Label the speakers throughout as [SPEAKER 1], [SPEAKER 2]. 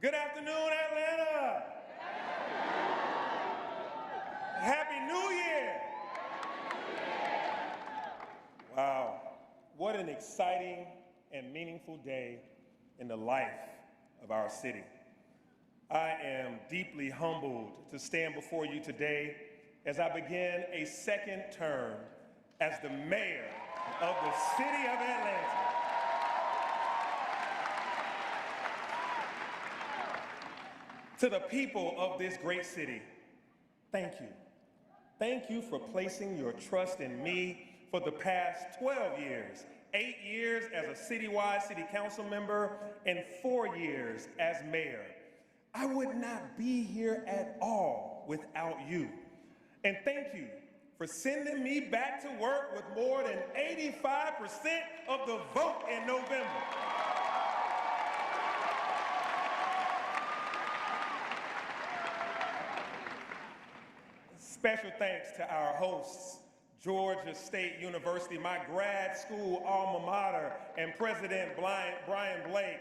[SPEAKER 1] Good afternoon, Atlanta. Happy New Year. Wow, what an exciting and meaningful day in the life of our city. I am deeply humbled to stand before you today as I begin a second term as the mayor of the city of Atlanta. To the people of this great city, thank you. Thank you for placing your trust in me for the past 12 years, 8 years as a citywide city council member, and 4 years as mayor. I would not be here at all without you. And thank you for sending me back to work with more than 85% of the vote in November. Special thanks to our hosts, Georgia State University, my grad school alma mater, and President Brian Blake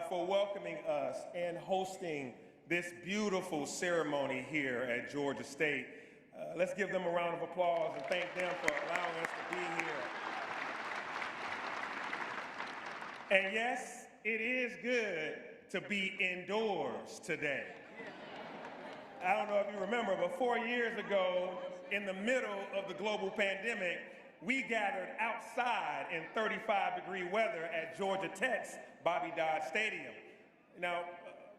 [SPEAKER 1] for welcoming us and hosting this beautiful ceremony here at Georgia State. Let's give them a round of applause and thank them for allowing us to be here. And yes, it is good to be indoors today. I don't know if you remember, but 4 years ago, in the middle of the global pandemic, we gathered outside in 35-degree weather at Georgia Tech's Bobby Dodd Stadium. Now,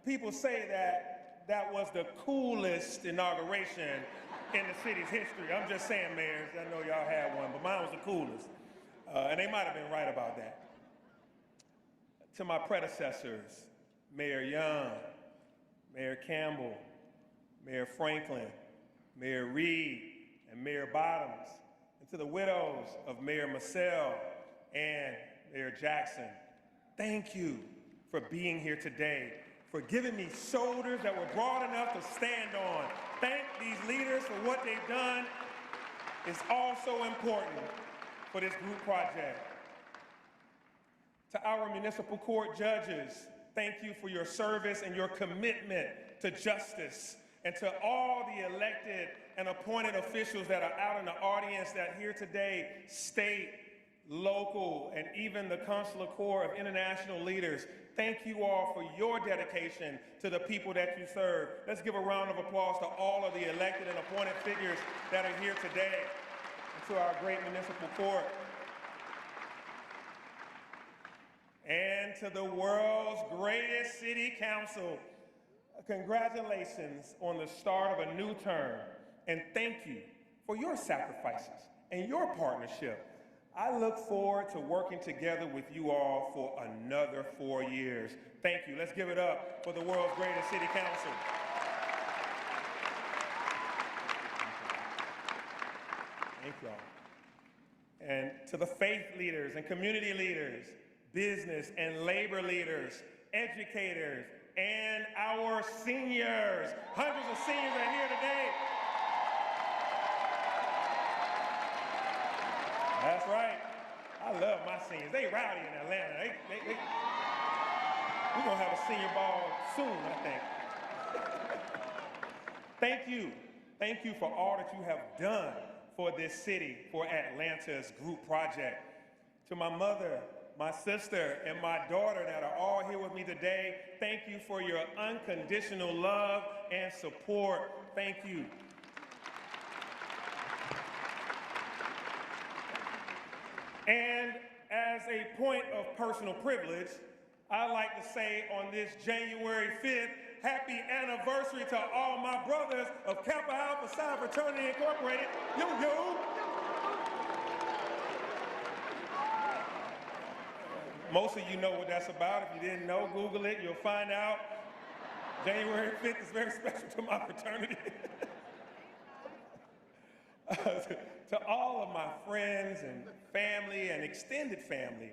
[SPEAKER 1] people say that that was the coolest inauguration in the city's history. I'm just saying, mayors, I know y'all had one, but mine was the coolest. And they might have been right about that. To my predecessors, Mayor Young, Mayor Campbell, Mayor Franklin, Mayor Reed, and Mayor Bottoms, and to the widows of Mayor Massell and Mayor Jackson, thank you for being here today, for giving me shoulders that were broad enough to stand on. Thank these leaders for what they've done. It's also important for this group project. To our municipal court judges, thank you for your service and your commitment to justice. And to all the elected and appointed officials that are out in the audience that are here today, state, local, and even the consular corps of international leaders, thank you all for your dedication to the people that you serve. Let's give a round of applause to all of the elected and appointed figures that are here today, and to our great municipal court. And to the world's greatest city council, congratulations on the start of a new term, and thank you for your sacrifices and your partnership. I look forward to working together with you all for another 4 years. Thank you. Let's give it up for the world's greatest city council. Thank y'all. And to the faith leaders and community leaders, business and labor leaders, educators, and our seniors. Hundreds of seniors are here today. That's right. I love my seniors. They rowdy in Atlanta. We're going to have a senior ball soon, I think. Thank you. Thank you for all that you have done for this city, for Atlanta's group project. To my mother, my sister, and my daughter that are all here with me today, thank you for your unconditional love and support. Thank you. And as a point of personal privilege, I'd like to say on this January 5th, happy anniversary to all my brothers of Kappa Alpha Psi Fraternity Incorporated. Yo, yo! Most of you know what that's about. If you didn't know, Google it, you'll find out. January 5th is very special to my fraternity. To all of my friends and family and extended family,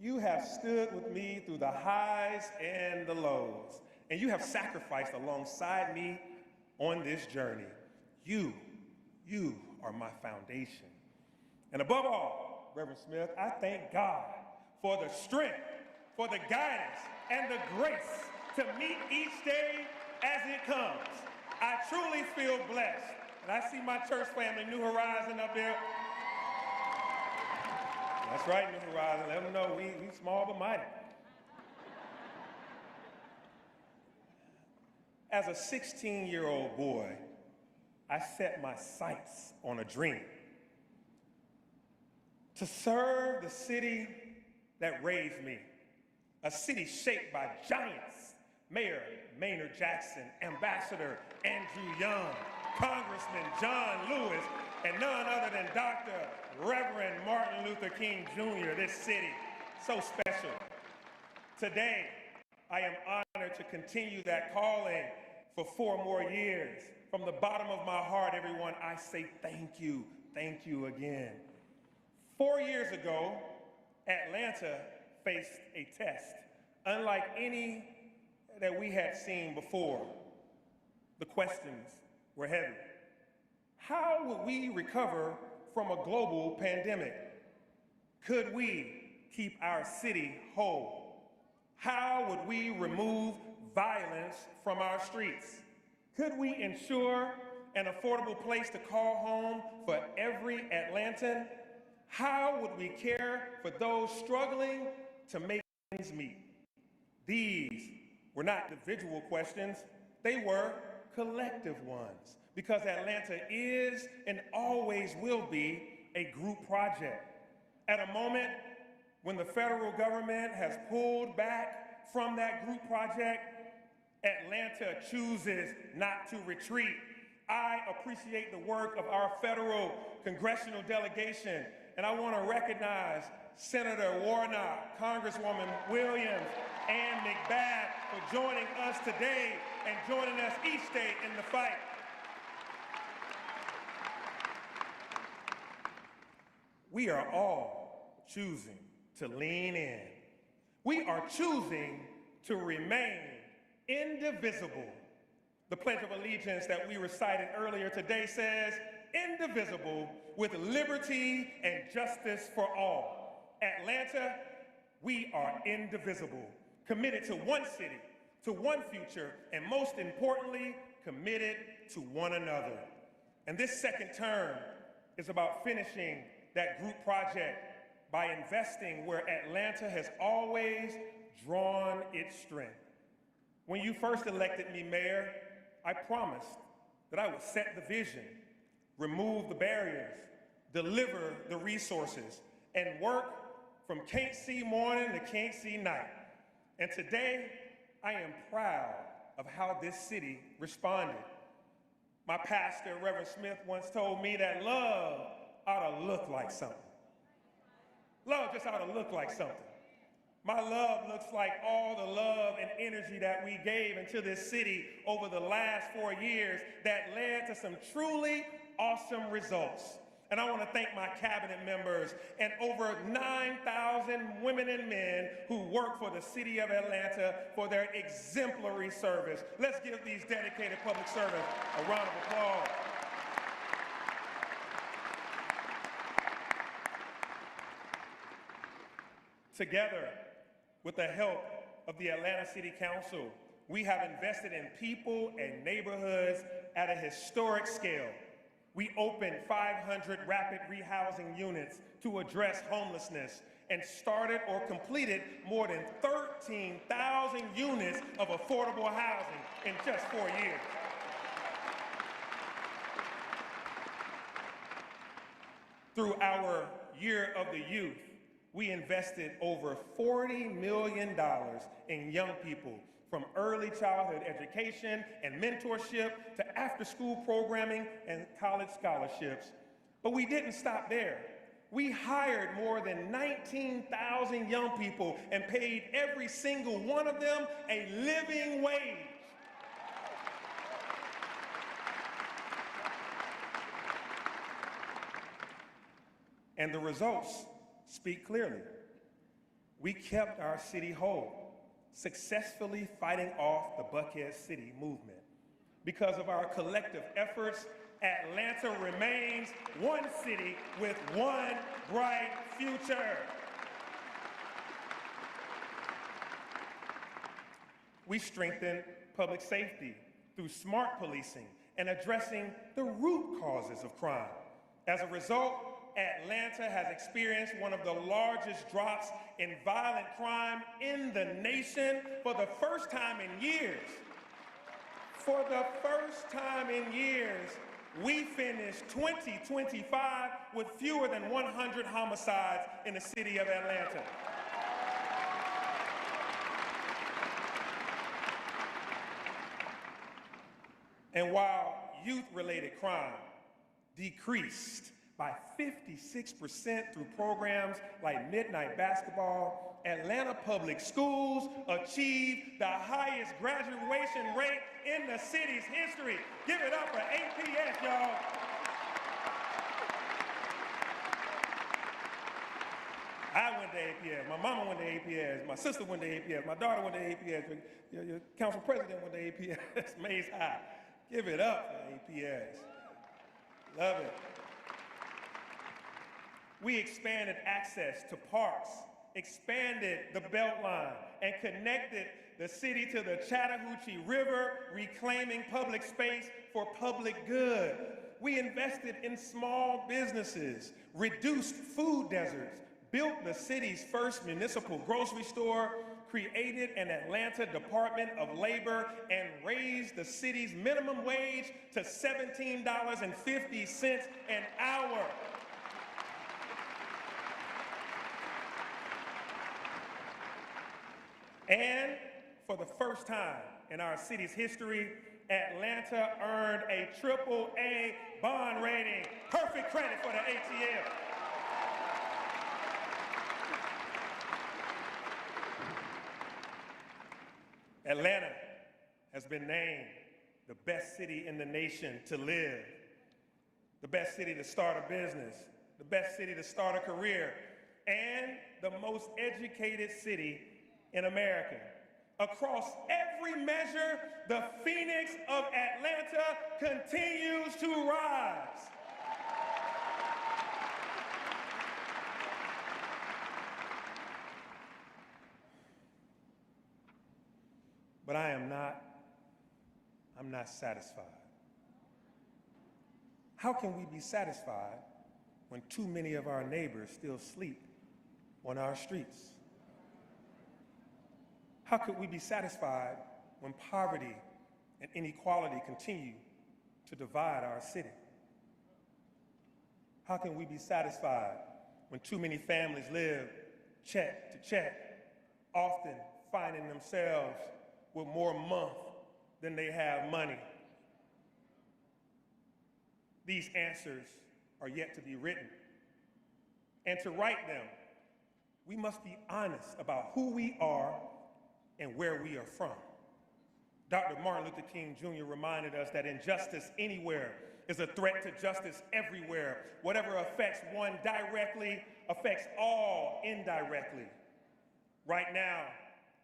[SPEAKER 1] you have stood with me through the highs and the lows, and you have sacrificed alongside me on this journey. You are my foundation. And above all, Reverend Smith, I thank God for the strength, for the guidance, and the grace to meet each day as it comes. I truly feel blessed. And I see my church family, New Horizon, up there. That's right, New Horizon. Let them know we small but mighty. As a 16-year-old boy, I set my sights on a dream: to serve the city that raised me, a city shaped by giants: Mayor Maynard Jackson, Ambassador Andrew Young, Congressman John Lewis, and none other than Dr. Reverend Martin Luther King Jr., this city, so special. Today, I am honored to continue that calling for 4 more years. From the bottom of my heart, everyone, I say thank you again. 4 years ago, Atlanta faced a test unlike any that we had seen before. The questions were heavy. How would we recover from a global pandemic? Could we keep our city whole? How would we remove violence from our streets? Could we ensure an affordable place to call home for every Atlantan? How would we care for those struggling to make ends meet? These were not individual questions, they were collective ones, because Atlanta is and always will be a group project. At a moment when the federal government has pulled back from that group project, Atlanta chooses not to retreat. I appreciate the work of our federal congressional delegation, and I want to recognize Senator Warnock, Congresswoman Williams, and McBath for joining us today and joining us each day in the fight. We are all choosing to lean in. We are choosing to remain indivisible. The Pledge of Allegiance that we recited earlier today says, indivisible with liberty and justice for all. Atlanta, we are indivisible, committed to one city, to one future, and most importantly, committed to one another. And this second term is about finishing that group project by investing where Atlanta has always drawn its strength. When you first elected me mayor, I promised that I would set the vision, remove the barriers, deliver the resources, and work from can't see morning to can't see night. And today, I am proud of how this city responded. My pastor, Reverend Smith, once told me that love ought to look like something. Love just ought to look like something. My love looks like all the love and energy that we gave into this city over the last 4 years that led to some truly awesome results. And I want to thank my cabinet members and over 9,000 women and men who work for the city of Atlanta for their exemplary service. Let's give these dedicated public servants a round of applause. Together, with the help of the Atlanta City Council, we have invested in people and neighborhoods at a historic scale. We opened 500 rapid rehousing units to address homelessness and started or completed more than 13,000 units of affordable housing in just 4 years. Through our Year of the Youth, we invested over $40 million in young people, from early childhood education and mentorship to after-school programming and college scholarships. But we didn't stop there. We hired more than 19,000 young people and paid every single one of them a living wage. And the results speak clearly. We kept our city whole, successfully fighting off the Buckhead City movement. Because of our collective efforts, Atlanta remains one city with one bright future. We strengthened public safety through smart policing and addressing the root causes of crime. As a result, Atlanta has experienced one of the largest drops in violent crime in the nation for the first time in years. For the first time in years, we finished 2025 with fewer than 100 homicides in the city of Atlanta. And while youth-related crime decreased by 56% through programs like Midnight Basketball, Atlanta Public Schools achieved the highest graduation rate in the city's history. Give it up for APS, y'all. I went to APS, my mama went to APS, my sister went to APS, my daughter went to APS, your council president went to APS, Mays High. Give it up for APS. Love it. We expanded access to parks, expanded the Beltline, and connected the city to the Chattahoochee River, reclaiming public space for public good. We invested in small businesses, reduced food deserts, built the city's first municipal grocery store, created an Atlanta Department of Labor, and raised the city's minimum wage to $17.50 an hour. And for the first time in our city's history, Atlanta earned a AAA bond rating. Perfect credit for the ATL. Atlanta has been named the best city in the nation to live, the best city to start a business, the best city to start a career, and the most educated city in America. Across every measure, the Phoenix of Atlanta continues to rise. But I'm not satisfied. How can we be satisfied when too many of our neighbors still sleep on our streets? How could we be satisfied when poverty and inequality continue to divide our city? How can we be satisfied when too many families live check to check, often finding themselves with more month than they have money? These answers are yet to be written. And to write them, we must be honest about who we are and where we are from. Dr. Martin Luther King Jr. reminded us that injustice anywhere is a threat to justice everywhere. Whatever affects one directly affects all indirectly. Right now,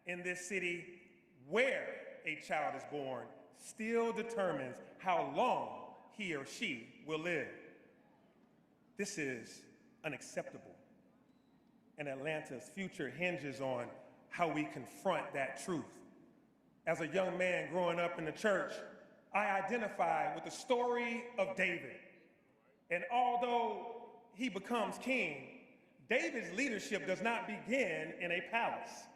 [SPEAKER 1] in this city, where a child is born still determines how long he or she will live. This is unacceptable. And Atlanta's future hinges on how we confront that truth. As a young man growing up in the church, I identified with the story of David. And although he becomes king, David's leadership does not begin in a palace.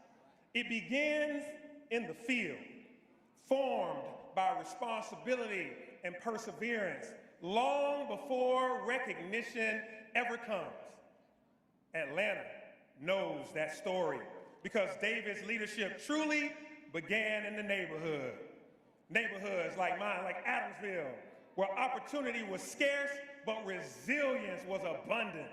[SPEAKER 1] It begins in the field, formed by responsibility and perseverance long before recognition ever comes. Atlanta knows that story because David's leadership truly began in the neighborhood. Neighborhoods like mine, like Adamsville, where opportunity was scarce, but resilience was abundant.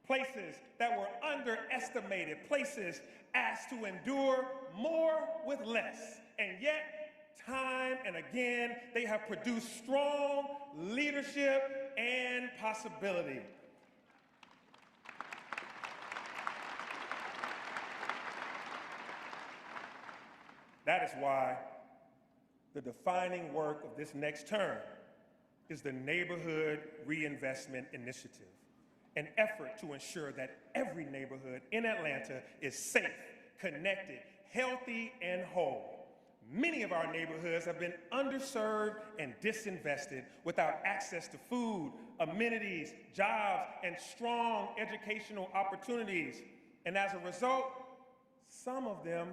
[SPEAKER 1] Places that were underestimated, places asked to endure more with less. And yet, time and again, they have produced strong leadership and possibility. That is why the defining work of this next term is the Neighborhood Reinvestment Initiative, an effort to ensure that every neighborhood in Atlanta is safe, connected, healthy, and whole. Many of our neighborhoods have been underserved and disinvested without access to food, amenities, jobs, and strong educational opportunities. And as a result, some of them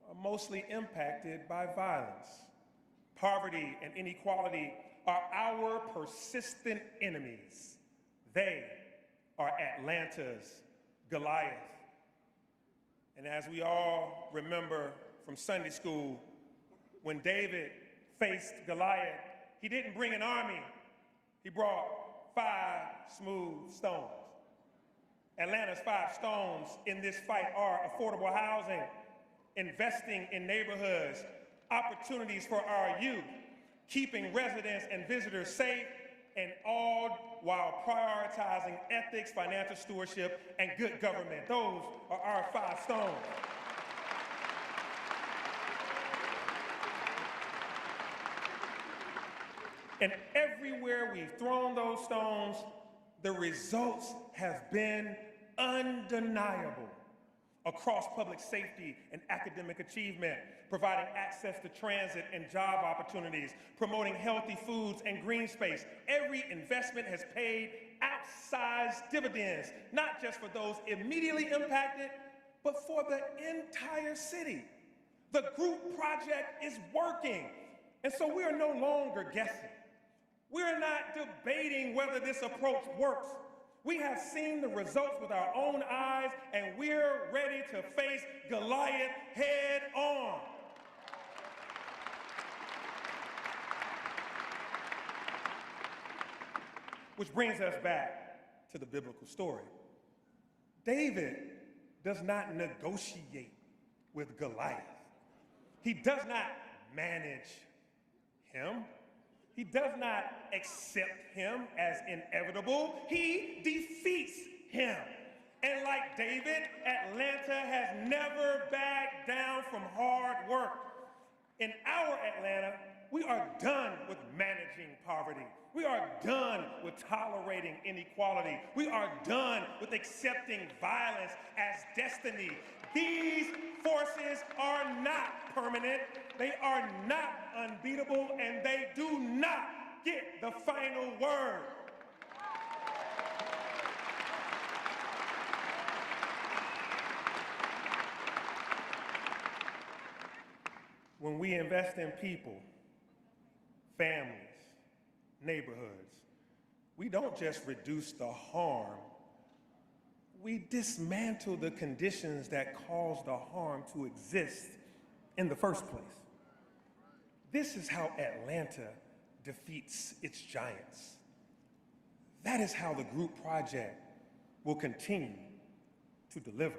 [SPEAKER 1] are mostly impacted by violence. Poverty and inequality are our persistent enemies. They are Atlanta's Goliath. And as we all remember from Sunday school, when David faced Goliath, he didn't bring an army, he brought 5 smooth stones. Atlanta's 5 stones in this fight are affordable housing, investing in neighborhoods, opportunities for our youth, keeping residents and visitors safe, and all while prioritizing ethics, financial stewardship, and good government. Those are our 5 stones. And everywhere we've thrown those stones, the results have been undeniable. Across public safety and academic achievement, providing access to transit and job opportunities, promoting healthy foods and green space. Every investment has paid outsized dividends, not just for those immediately impacted, but for the entire city. The group project is working, and so we are no longer guessing. We're not debating whether this approach works. We have seen the results with our own eyes, and we're ready to face Goliath head on. Which brings us back to the biblical story. David does not negotiate with Goliath. He does not manage him. He does not accept him as inevitable. He defeats him. And like David, Atlanta has never backed down from hard work. In our Atlanta, we are done with managing poverty. We are done with tolerating inequality. We are done with accepting violence as destiny. These forces are not permanent, they are not unbeatable, and they do not get the final word. When we invest in people, families, neighborhoods, we don't just reduce the harm, we dismantle the conditions that cause the harm to exist in the first place. This is how Atlanta defeats its giants. That is how the group project will continue to deliver.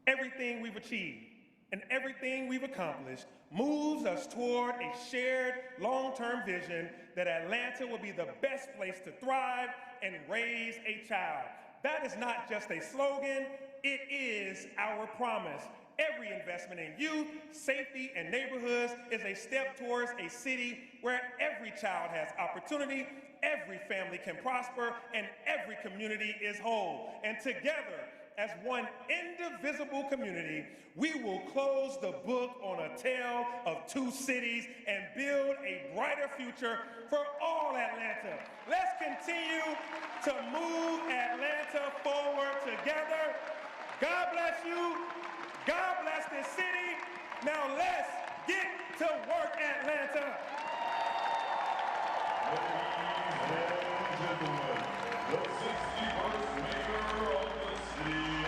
[SPEAKER 1] Everything we've achieved and everything we've accomplished moves us toward a shared long-term vision that Atlanta will be the best place to thrive and raise a child. That is not just a slogan, it is our promise. Every investment in youth, safety, and neighborhoods is a step towards a city where every child has opportunity, every family can prosper, and every community is whole. And together, as one indivisible community, we will close the book on a tale of 2 cities and build a brighter future for all Atlanta. Let's continue to move Atlanta forward together. God bless you. God bless this city. Now let's get to work, Atlanta.
[SPEAKER 2] Ladies and gentlemen, the 61st mayor of the city